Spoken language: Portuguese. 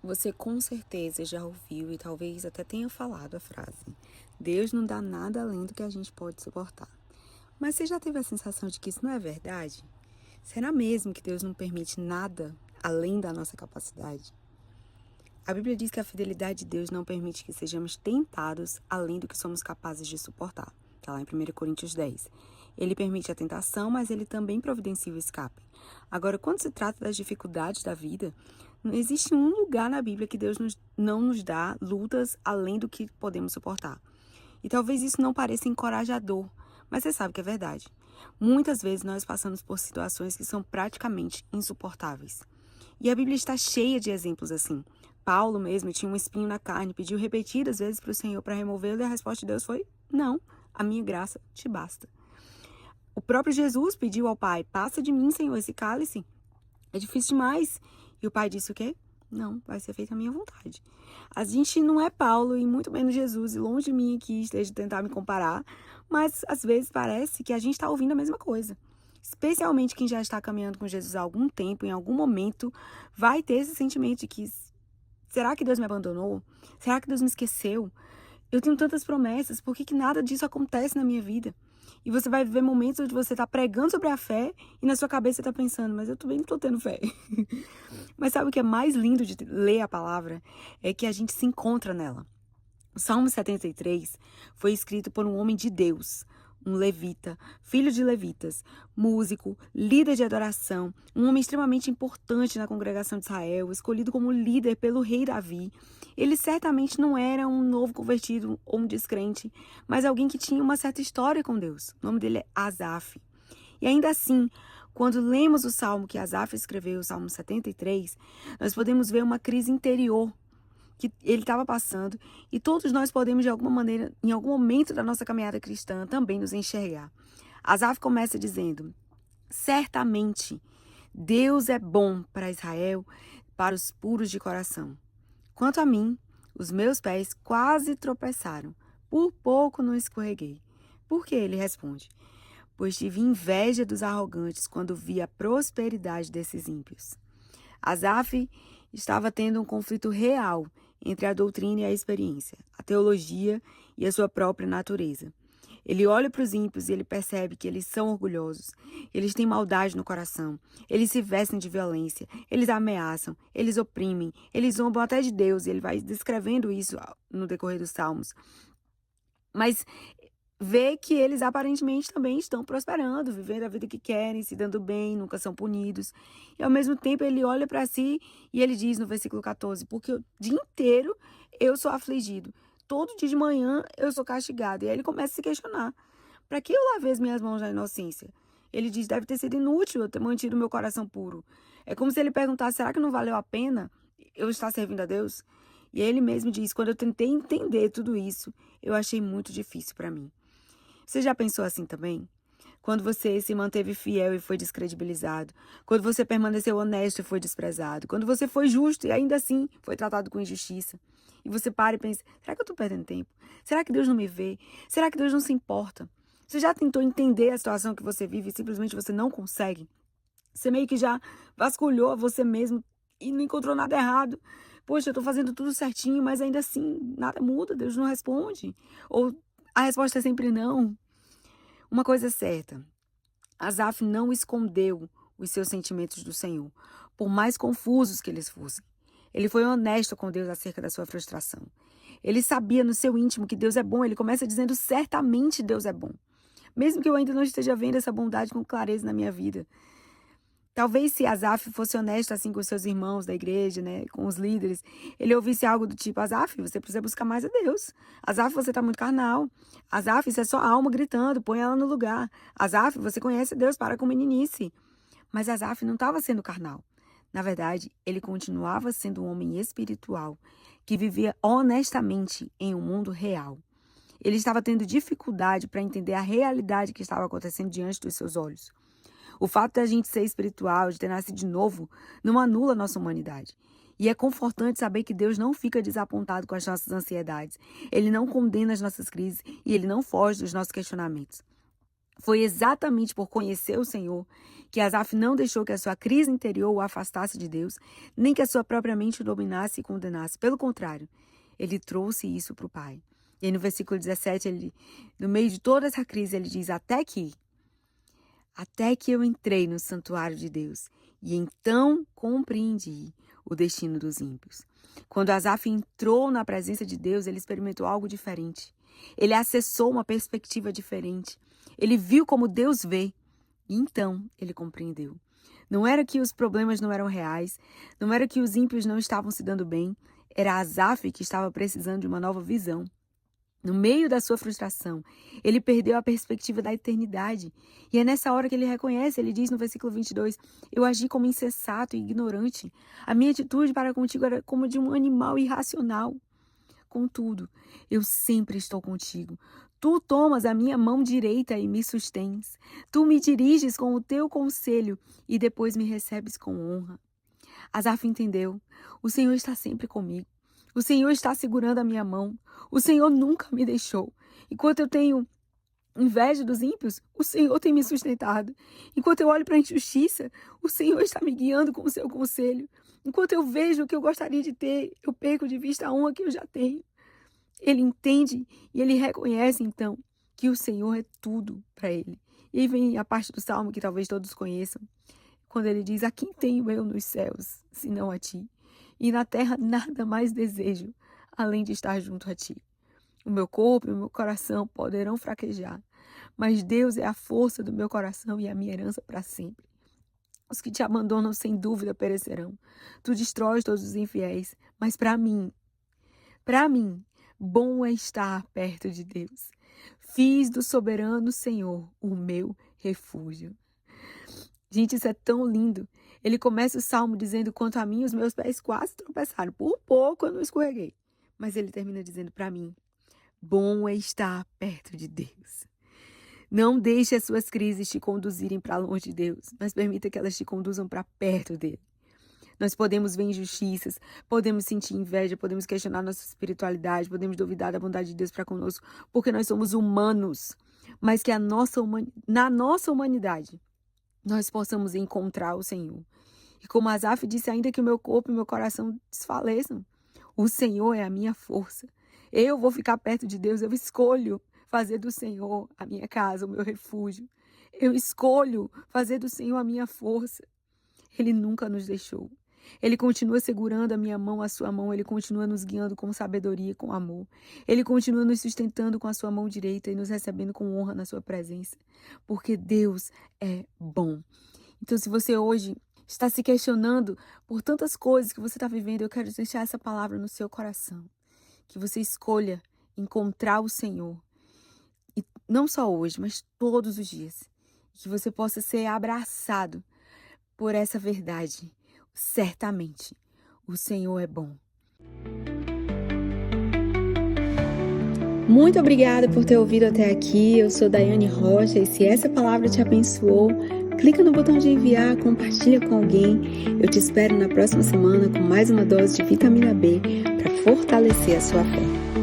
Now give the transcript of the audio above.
Você com certeza já ouviu e talvez até tenha falado a frase: Deus não dá nada além do que a gente pode suportar. Mas você já teve a sensação de que isso não é verdade? Será mesmo que Deus não permite nada além da nossa capacidade? A Bíblia diz que a fidelidade de Deus não permite que sejamos tentados além do que somos capazes de suportar. Está lá em 1 Coríntios 10. Ele permite a tentação, mas ele também providencia o escape. Agora, quando se trata das dificuldades da vida, não existe um lugar na Bíblia que Deus não nos dá lutas além do que podemos suportar. E talvez isso não pareça encorajador, mas você sabe que é verdade. Muitas vezes nós passamos por situações que são praticamente insuportáveis. E a Bíblia está cheia de exemplos assim. Paulo mesmo tinha um espinho na carne, pediu repetidas vezes para o Senhor para removê-lo e a resposta de Deus foi: não, a minha graça te basta. O próprio Jesus pediu ao Pai: passa de mim, Senhor, esse cálice. É difícil demais. E o Pai disse o quê? Não, vai ser feita a minha vontade. A gente não é Paulo e muito menos Jesus, e longe de mim aqui esteja de tentar me comparar, mas às vezes parece que a gente está ouvindo a mesma coisa. Especialmente quem já está caminhando com Jesus há algum tempo, em algum momento, vai ter esse sentimento de que será que Deus me abandonou? Será que Deus me esqueceu? Eu tenho tantas promessas, por que nada disso acontece na minha vida? E você vai viver momentos onde você está pregando sobre a fé e na sua cabeça você está pensando, mas eu também não estou tendo fé. Mas sabe o que é mais lindo de ler a palavra? É que a gente se encontra nela. O Salmo 73 foi escrito por um homem de Deus, um levita, filho de levitas, músico, líder de adoração, um homem extremamente importante na congregação de Israel, escolhido como líder pelo rei Davi. Ele certamente não era um novo convertido ou um descrente, mas alguém que tinha uma certa história com Deus. O nome dele é Asaf. E ainda assim, quando lemos o salmo que Asaf escreveu, o Salmo 73, nós podemos ver uma crise interior que ele estava passando, e todos nós podemos, de alguma maneira, em algum momento da nossa caminhada cristã, também nos enxergar. Asaf começa dizendo: certamente Deus é bom para Israel, para os puros de coração. Quanto a mim, os meus pés quase tropeçaram, por pouco não escorreguei. Por que? Ele responde: pois tive inveja dos arrogantes quando vi a prosperidade desses ímpios. Asaf estava tendo um conflito real entre a doutrina e a experiência, a teologia e a sua própria natureza. Ele olha para os ímpios e ele percebe que eles são orgulhosos, eles têm maldade no coração, eles se vestem de violência, eles ameaçam, eles oprimem, eles zombam até de Deus, e ele vai descrevendo isso no decorrer dos Salmos. Mas vê que eles aparentemente também estão prosperando, vivendo a vida que querem, se dando bem, nunca são punidos. E ao mesmo tempo ele olha para si e ele diz no versículo 14: porque o dia inteiro eu sou afligido, todo dia de manhã eu sou castigado. E aí ele começa a se questionar: para que eu lavei as minhas mãos na inocência? Ele diz: deve ter sido inútil eu ter mantido meu coração puro. É como se ele perguntasse: será que não valeu a pena eu estar servindo a Deus? E ele mesmo diz: quando eu tentei entender tudo isso, eu achei muito difícil para mim. Você já pensou assim também? Quando você se manteve fiel e foi descredibilizado. Quando você permaneceu honesto e foi desprezado. Quando você foi justo e ainda assim foi tratado com injustiça. E você para e pensa: será que eu estou perdendo tempo? Será que Deus não me vê? Será que Deus não se importa? Você já tentou entender a situação que você vive e simplesmente você não consegue? Você meio que já vasculhou a você mesmo e não encontrou nada errado. Poxa, eu estou fazendo tudo certinho, mas ainda assim nada muda, Deus não responde. Ou a resposta é sempre não. Uma coisa é certa: Asaf não escondeu os seus sentimentos do Senhor, por mais confusos que eles fossem. Ele foi honesto com Deus acerca da sua frustração. Ele sabia no seu íntimo que Deus é bom. Ele começa dizendo: certamente Deus é bom. Mesmo que eu ainda não esteja vendo essa bondade com clareza na minha vida. Talvez se Asaf fosse honesto assim com seus irmãos da igreja, né, com os líderes, ele ouvisse algo do tipo: Asaf, você precisa buscar mais a Deus. Asaf, você está muito carnal. Asaf, isso é só a alma gritando, põe ela no lugar. Asaf, você conhece Deus, para com meninice. Mas Asaf não estava sendo carnal. Na verdade, ele continuava sendo um homem espiritual, que vivia honestamente em um mundo real. Ele estava tendo dificuldade para entender a realidade que estava acontecendo diante dos seus olhos. O fato da gente ser espiritual, de ter nascido de novo, não anula a nossa humanidade. E é confortante saber que Deus não fica desapontado com as nossas ansiedades. Ele não condena as nossas crises e ele não foge dos nossos questionamentos. Foi exatamente por conhecer o Senhor que Asaf não deixou que a sua crise interior o afastasse de Deus, nem que a sua própria mente o dominasse e condenasse. Pelo contrário, ele trouxe isso para o Pai. E aí no versículo 17, no meio de toda essa crise, ele diz, até que eu entrei no santuário de Deus e então compreendi o destino dos ímpios. Quando Asaf entrou na presença de Deus, ele experimentou algo diferente. Ele acessou uma perspectiva diferente. Ele viu como Deus vê. E então ele compreendeu. Não era que os problemas não eram reais, não era que os ímpios não estavam se dando bem, era Asaf que estava precisando de uma nova visão. No meio da sua frustração, ele perdeu a perspectiva da eternidade. E é nessa hora que ele reconhece, ele diz no versículo 22, eu agi como insensato e ignorante. A minha atitude para contigo era como de um animal irracional. Contudo, eu sempre estou contigo. Tu tomas a minha mão direita e me sustens. Tu me diriges com o teu conselho e depois me recebes com honra. Asaf entendeu. O Senhor está sempre comigo. O Senhor está segurando a minha mão. O Senhor nunca me deixou. Enquanto eu tenho inveja dos ímpios, o Senhor tem me sustentado. Enquanto eu olho para a injustiça, o Senhor está me guiando com o seu conselho. Enquanto eu vejo o que eu gostaria de ter, eu perco de vista a honra que eu já tenho. Ele entende e ele reconhece, então, que o Senhor é tudo para ele. E aí vem a parte do Salmo que talvez todos conheçam, quando ele diz, a quem tenho eu nos céus, senão a ti? E na terra nada mais desejo, além de estar junto a ti. O meu corpo e o meu coração poderão fraquejar, mas Deus é a força do meu coração e a minha herança para sempre. Os que te abandonam sem dúvida perecerão. Tu destróis todos os infiéis, mas para mim, bom é estar perto de Deus. Fiz do soberano Senhor o meu refúgio. Gente, isso é tão lindo. Ele começa o salmo dizendo, quanto a mim, os meus pés quase tropeçaram. Por pouco eu não escorreguei. Mas ele termina dizendo, para mim, bom é estar perto de Deus. Não deixe as suas crises te conduzirem para longe de Deus, mas permita que elas te conduzam para perto dele. Nós podemos ver injustiças, podemos sentir inveja, podemos questionar nossa espiritualidade, podemos duvidar da bondade de Deus para conosco, porque nós somos humanos, mas que na nossa humanidade nós possamos encontrar o Senhor. E como Asaf disse, ainda que o meu corpo e o meu coração desfaleçam, o Senhor é a minha força. Eu vou ficar perto de Deus, eu escolho fazer do Senhor a minha casa, o meu refúgio. Eu escolho fazer do Senhor a minha força. Ele nunca nos deixou. Ele continua segurando a minha mão, a sua mão. Ele continua nos guiando com sabedoria e com amor. Ele continua nos sustentando com a sua mão direita e nos recebendo com honra na sua presença. Porque Deus é bom. Então, se você hoje está se questionando por tantas coisas que você está vivendo, eu quero deixar essa palavra no seu coração. Que você escolha encontrar o Senhor. E não só hoje, mas todos os dias. Que você possa ser abraçado por essa verdade. Certamente, o Senhor é bom. Muito obrigada por ter ouvido até aqui. Eu sou Daiane Rocha e se essa palavra te abençoou, clica no botão de enviar, compartilha com alguém. Eu te espero na próxima semana com mais uma dose de vitamina B para fortalecer a sua fé.